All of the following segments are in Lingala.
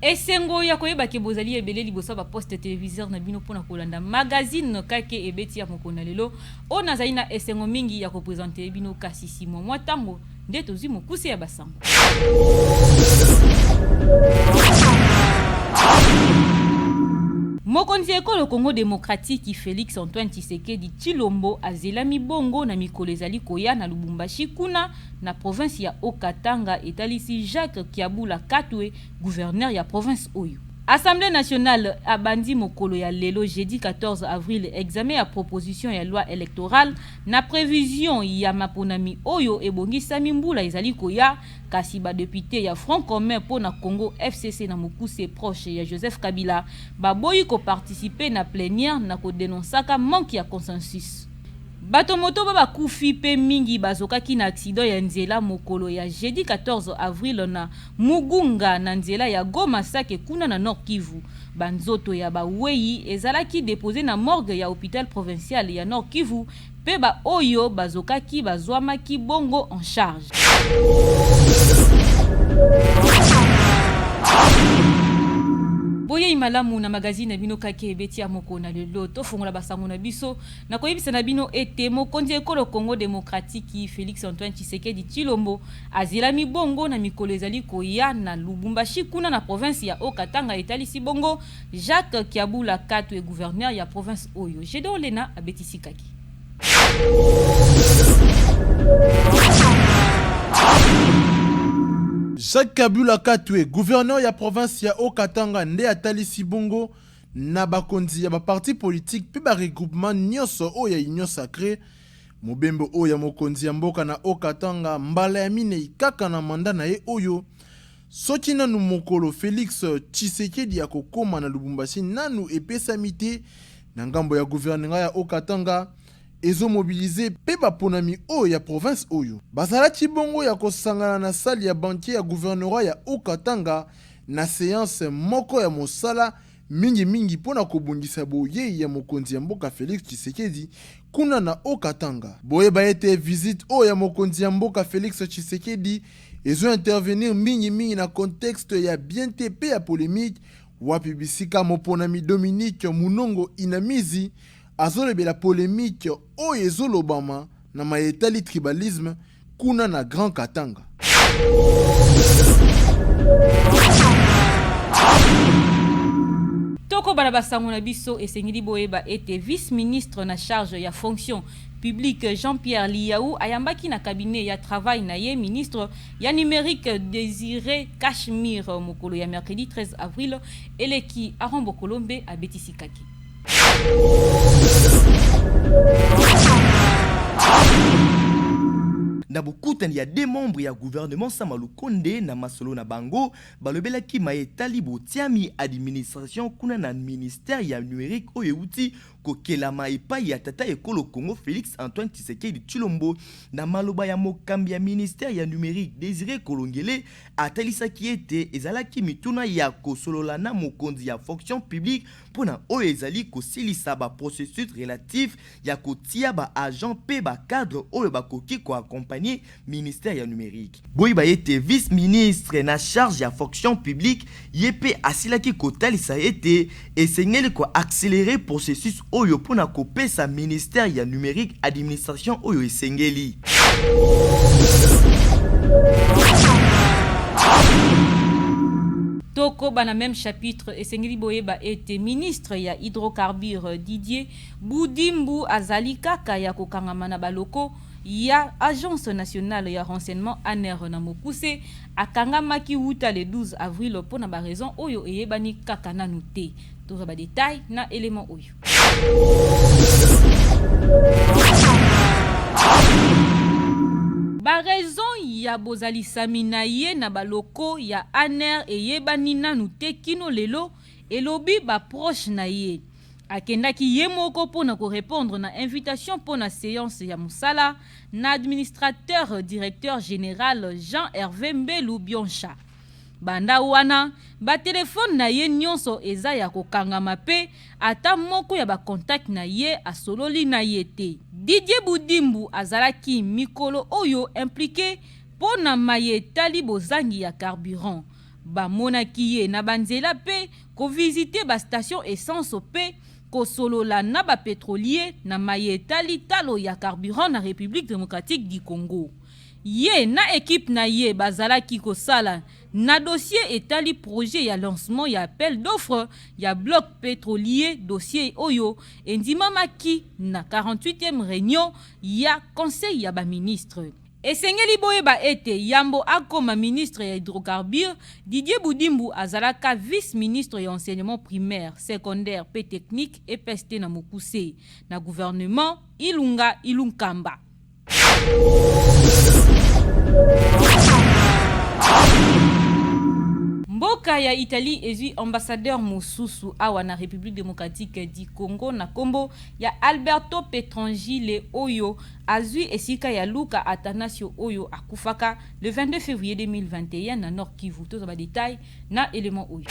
Esengo ya koyeba ke bozali ebele liboso ba poste téléviseur na bino pona kolanda magazine kake ebeti ya mokona lelo ona zali na esengo mingi ya représenter bino kasi simo mwatango nde tozi mokuse ya basango. Mokonzi ekolo Congo démocratique Félix Antoine Tshisekedi Tshilombo azelami bongo na mikolo ezali koya na Lubumbashi kuna na province ya Haut-Katanga etalisi Jacques Kiabula Katwe gouverneur ya province oyo. Assemblée nationale abandi mokolo ya lelo jeudi 14 avril examen ya proposition ya loi électorale na prévision ya maponami oyo ebongisami mbula ezali koya kasi ba député ya Front commun pour na Congo FCC na mokuse proche ya Joseph Kabila baboyi ko participer na plénière na ko dénonçaka manque ya consensus. Bato moto baba kufi pe mingi bazokaki na accident ya nzela mokolo ya jeudi 14 avril na Mugunga na nzela ya Goma Sake kuna na Nord Kivu. Banzoto ya bawei ezalaki déposé na morgue ya hôpital provincial ya Nord Kivu pe ba oyo bazokaki bazwamaki bongo en charge. Boye imalamu na magazine bino kake ebeti ya mokona lelo tofungola basango na biso na koyebisa na bino ete mokonzi ekolo Congo démocratique Félix Antoine Tshisekedi Tshilombo azilami bongo na mikolo ezali koya na Lubumbashi kuna na province ya Haut-Katanga etalisi bongo Jacques Kiabula Katwe gouverneur ya province oyo. Jedon Lena abetisi kaki. Jacques Kiabula Katwe, gouverneur ya province ya Haut-Katanga nde atalisi bongo na bakonzi ya ba parti politique pe ba regroupement nyonso oyo ya union sacrée mobembo oyo ya mokonzi ya mboka na Haut-Katanga mbala ya mine kaka na manda na ye oyo soki nanu mokolo Félix Tshisekedi ya kokoma na Lubumbashi nanu epesami te na ngambo ya gouvernement ya Haut-Katanga ezo mobiliser pe baponami oyo ya province oyo. Bazalaki bongo ya kosangana na salle ya banquier ya gouvernorat ya Haut-Katanga na séance moko ya mosala mingi pona kobungisa boye ya mokonzi ya mboka Félix Tshisekedi kuna na Haut-Katanga. Boye ba ete visite oyo ya mokonzi ya mboka Félix Tshisekedi ezo intervenir mingi na contexte ya biente pe ya polémique wapi bisika moponami Dominique Munongo Inamizi azolebela polémique oyo ezolobama na mayetali tribalisme kuna na Grand Katanga. Toko balabasango na biso esengili boyeba ete vice-ministre na charge ya fonction publique Jean-Pierre Liaou ayambaki na cabinet ya travail na ye ministre ya numérique Désiré Cachemire mokolo ya mercredi 13 avril eleki Arombo Kolombe abetisi kaki. Na bokutani ya deux membres ya gouvernement Samalu Konde na masolo na bango balobelaki mayetali botiami administration kuna na ministère ya numérique oyo euti kokelama epai ya tata ekolo Congo Félix Antoine Tshisekedi Tshilombo na maloba ya mokambi ya ministère ya numérique Désiré Kolongele atalisaki ete ezalaki mituna ya kosolola na mokonzi ya fonction publique pona oyo ezali kosilisa ba processus relatif ya kotia ba agent pe ba cadre oyo bakoki ko accompagner ministère ya numérique. Boyi ba ete vice-ministre na charge ya fonction publique yepe asilaki kotalisa ete esengeli ko accélérer processus oyo pona kopesa ministère ya numérique administration oyo esengeli. Toko bana même chapitre esengeli boyeba ete ministre ya hydrocarbures Didier Boudimbu azali kaka ya kokangama na baloko ya agence nationale ya renseignement ANR na mokuse akangamaki wuta le 12 avril pona ba raison oyo eyebani kaka nanu te. Toza ba détail na élément oyo. Ba raison ya bozali samina ye na baloko ya ANR eyebani nanu te kino lelo elobi ba proche na ye. Akendaki ye moko pona ko répondre na invitation pona séance ya musala na administrateur directeur général Jean-Hervé Mbelu Bioncha. Banda wana ba telefone na ye nyonso eza ya kokangama pe ata moko ya ba contact na ye asololi na ye te. Didier Boudimbu azalaki mikolo oyo impliqué pona mayetali bozangi ya carburant. bamonaki ye na banzela pe kovisite bastation essence pe kosolola na bapétrolier na maye etali talo ya carburant na République démocratique du Congo. Ye na équipe na ye bazalaki kosala na dossier etali projet ya lancement ya appel d'offre ya bloc pétrolier dossier oyo endimamaki na 48e réunion ya conseil ya ba ministre. Esengeli boyeba ete Yambo akoma ministre ya hydrocarbures, Didier Boudimbu azalaka vice-ministre ya enseignement primaire, secondaire, pe technique et peste na Mokuse na gouvernement Ilunga Ilunkamba. Mboka ya Italie ezui ambassadeur mosusu awa na République démocratique du Congo na kombo ya Alberto Petrangile oyo azui esika ya Luka Atanasio oyo akufaka le 22 février 2021 na Nord Kivu. Toza ba détail na élément oyo.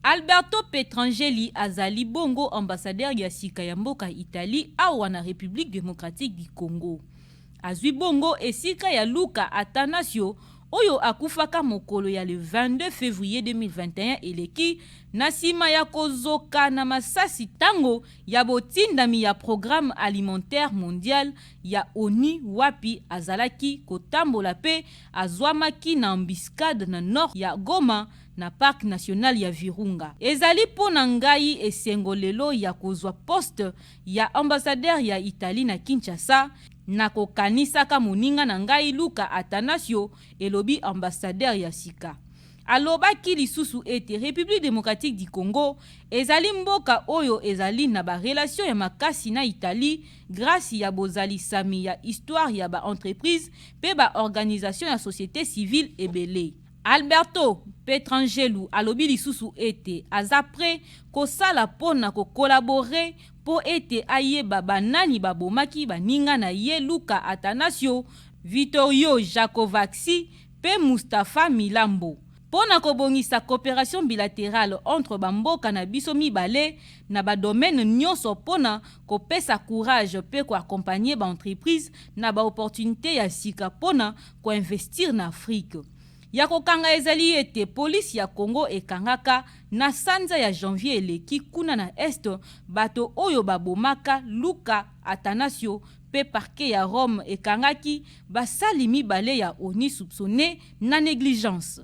Alberto Petrangeli azali bongo ambassadeur ya sika ya mboka Italie awa na République démocratique du Congo. Azui bongo esika ya Luka Atanasio oyo akufaka mokolo ya le 22 février 2021 eleki na sima ya kozoka na masasi tango ya botindami ya programme alimentaire mondial ya ONU wapi azalaki kotambola pe azwamaki na embuscade na nord ya Goma na parc national ya Virunga. Ezali pona ngai esengo lelo ya kozwa poste ya ambassadeur ya Italie na Kinshasa na kokanisaka moninga na ngai Luka Atanasio elobi ambassadeur ya sika. Alobaki lisusu ete République démocratique du Congo ezali mboka oyo ezali na ba relation ya makasi na Italie grâce ya bozali sami ya histoire ya ba entreprise pe ba organisation ya société civile ebele. Alberto Petrangelu alobi lisusu ete azapre kosala pona ko collaborer po ete ayeba banani babomaki baninga na ye Luka Atanasio, Vittorio Jacovaxi pe Mustafa Milambo. Pona kobongisa coopération bilatérale entre bamboka na biso mibale na ba domaine nyonso pona kopesa courage pe ko accompagner ba entreprise na ba opportunité ya sika pona ko investir na Afrique. Ya kokanga ezali ete police ya Congo ekangaka na sanza ya janvier eleki kuna na est bato oyo babomaka Luka Atanasio pe parquet ya Rome ekangaki basali mibale ya ONU soupçonné na négligence.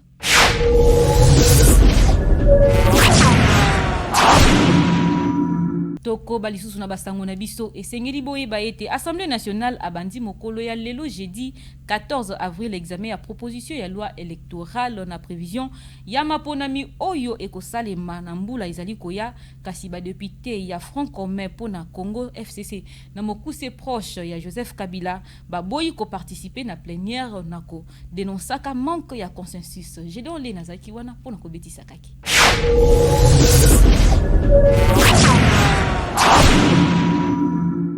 Toko balisusu na basango na biso esengeli boyeba ete Assemblée nationale abandi mokolo ya lelo jeudi 14 avril examen ya proposition ya loi électorale na prévision ya maponami oyo ekosalema na mbula ezali koya kasi ba député ya Front commun pona Congo FCC na mokuse proche ya Joseph Kabila baboyi ko participer na plénière nako dénonçaka manque ya consensus. Jedon le nazaki wana pona ko betisa kaki.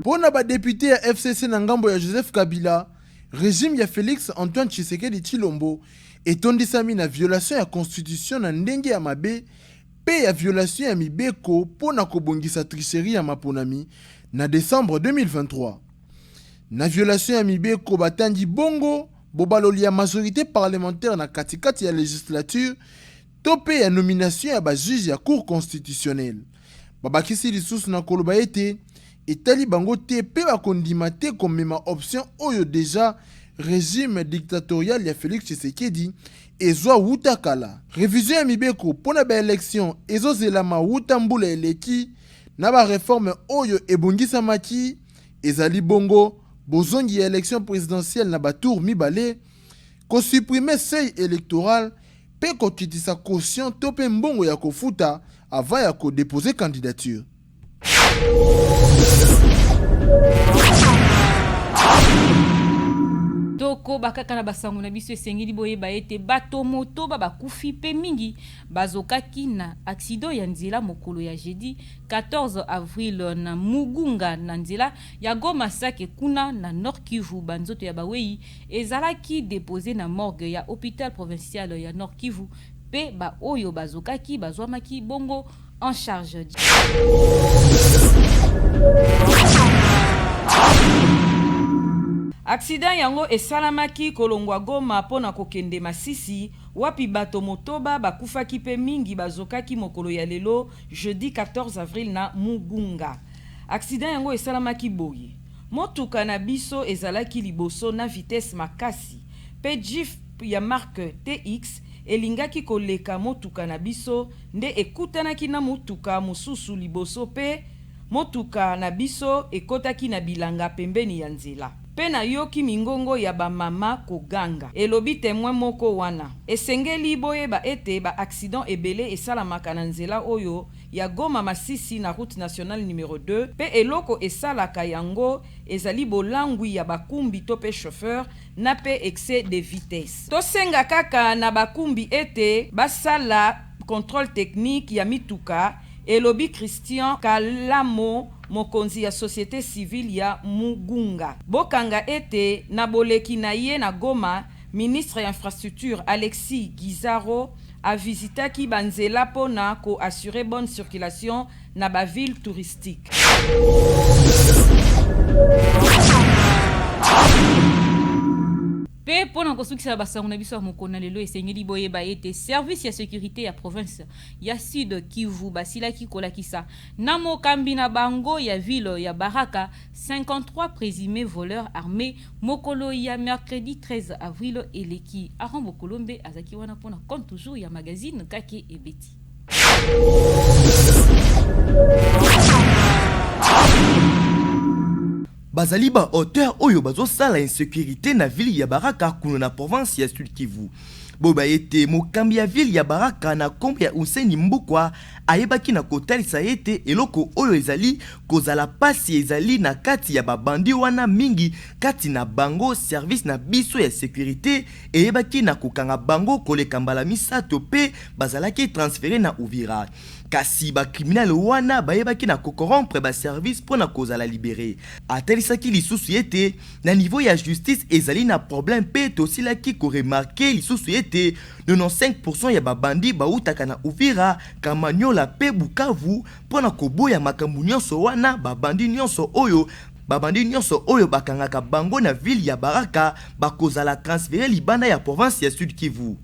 Pona ba député ya FCC na ngambo ya Joseph Kabila, régime ya Félix Antoine Tshisekedi Tshilombo etondisami na violation ya constitution na ndenge ya mabe pe ya violation ya mibeko pona kobongisa tricherie ya maponami na décembre 2023. Na violation ya mibeko batandi bongo bobaloli ya majorité parlementaire na katikati ya législature to pe ya nomination ya ba juge ya cour constitutionnelle. Babakisi lisusu na koloba ete etali bango te pe bakondima te komema option oyo déjà régime dictatorial ya Félix Tshisekedi ezwa wuta kala. Révision ya mibeko pona ba élection ezozelama wuta mbula eleki na ba réforme oyo ebongisamaki ezali bongo bozongi ya élection présidentielle na batour mibale ko supprimer seuil électoral pe kotitisa caution to pe mbongo ya kofuta avant ya ko déposer candidature. Toko bakaka na basango na biso esengeli boyeba ete bato moto bakufi pe mingi bazokaki na accident ya nzela mokolo ya jeudi 14 avril na Mugunga na nzela ya Goma Sake kuna na Nord Kivu. Banzoto ya bawei ezalaki déposé na morgue ya hôpital provincial ya Nord Kivu pe ba oyo bazokaki bazwamaki bongo en charge. Accident yango esalamaki kolongwa Goma pona kokende Masisi, wapi bato motoba bakufaki pe mingi bazokaki mokolo ya lelo jeudi 14 avril na Mugunga. Accident yango esalamaki boye. Motuka na biso ezalaki liboso na vitesse makasi. Pe Jeep ya marque TX elingaki koleka motuka na biso nde ekutanaki na motuka mosusu liboso pe motuka na biso ekotaki na bilanga pembeni ya nzela. Pe na yoki mingongo ya ba mama koganga. Elobi témoin moko wana. Esengeli boyeba ete ba accident ebele esalamaka na nzela oyo ya Goma Masisi na route nationale numéro 2 pe eloko esalaka yango ezali bolangwi ya bakumbi to pe chauffeur na pe excès de vitesse. Tosenga kaka na bakumbi ete basala contrôle technique ya mituka. Elobi Christian Kalamo mokonzi ya société civile ya Mugunga. Bokanga ete na boleki na ye na Goma, ministre ya infrastructure Alexis Gizaro a visitaki banzela pona ko assurer bonne circulation na ba ville touristique. Pe pona kosukisa basango na biso mokona lelo esengeli boyeba ete service ya sécurité ya province ya Sud Kivu basilaki kolakisa na mokambi na bango ya ville ya Baraka 53 présumés voleurs armés mokolo ya mercredi 13 avril eleki Arambo Kolombe azaki wana pona compte toujours ya magazine Kake Ebeti. Bazali ba auteur oyo bazo sala insécurité na ville ya Baraka kuno na province ya Sud Kivu. Boba ete mokambi ya ville ya Baraka na kombe ya Useni Mbukwa ayebaki na kotalisa ete eloko oyo ezali kozala pasi ezali na kati ya babandi wana mingi kati na bango service na biso ya sécurité eyebaki na kokanga bango koleka mbala misato pe bazalaki transféré na Uvira. Kasi ba criminel wana bayebaki na corrompre ba service pona kozala libéré. Atelisaki lisusu ete na niveau ya justice ezali na problème pe tosilaki ko remarquer lisusu ete 95% ya babandi bautaka na Uvira Kamanyola pe Bukavu pona koboya makambu nyonso wana babandi nyonso oyo bakangaka bango na ville ya Baraka bakozala transféré libanda ya province ya Sud Kivu.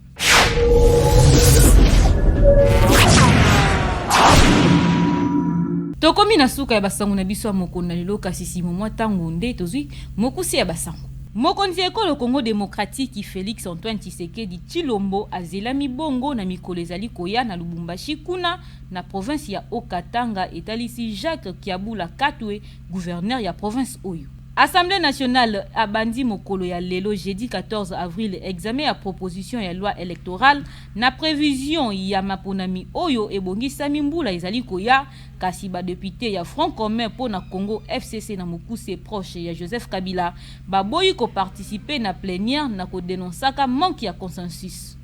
Tokomi na suka ya basango na biso mokona lelo kasi simo mwa tango nde tozwi mokusi ya basango. Mokonzi ekolo Congo démocratique Félix Antoine Tshisekedi Tshilombo azelami bongo na mikolo ezali koya na Lubumbashi kuna na province ya Okatanga etalisi Jacques Kiabula Katwe gouverneur ya province oyo. Assemblée nationale a bandi mokolo ya lelo jeudi 14 avril examen ya proposition ya loi électorale na prévision ya maponami oyo ebongisami mbula ezali koya kasi ba député ya Front commun pour na Congo FCC na mokuse proche ya Joseph Kabila baboyi ko participer na plénière na ko dénonçaka manque ya consensus.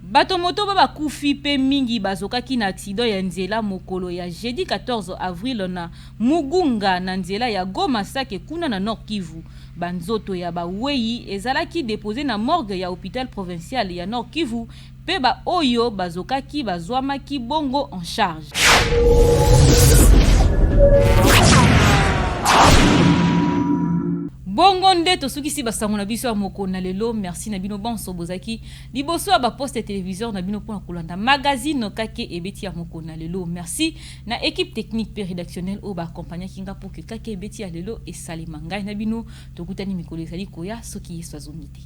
Bato moto baba kufi pe mingi bazokaki na accident ya nzela mokolo ya jeudi 14 avril na Mugunga na nzela ya Goma Sake kuna na Nord Kivu. Banzoto ya bawei ezalaki déposé na morgue ya hôpital provincial ya Nord Kivu pe ba oyo bazokaki bazwamaki bongo en charge. Bongo nde tosukisi basango na biso ya mokona lelo. Merci na bino bonso bozaki liboso ya ba poste télévision na bino pona kolanda magazine Kake Ebeti ya mokona lelo. Merci na équipe technique pe rédactionnelle o ba accompagner kinga pour que Kake Ebeti ya lelo esalema ngai na bino tokutani mikolo ezali koya soki yesu azongite.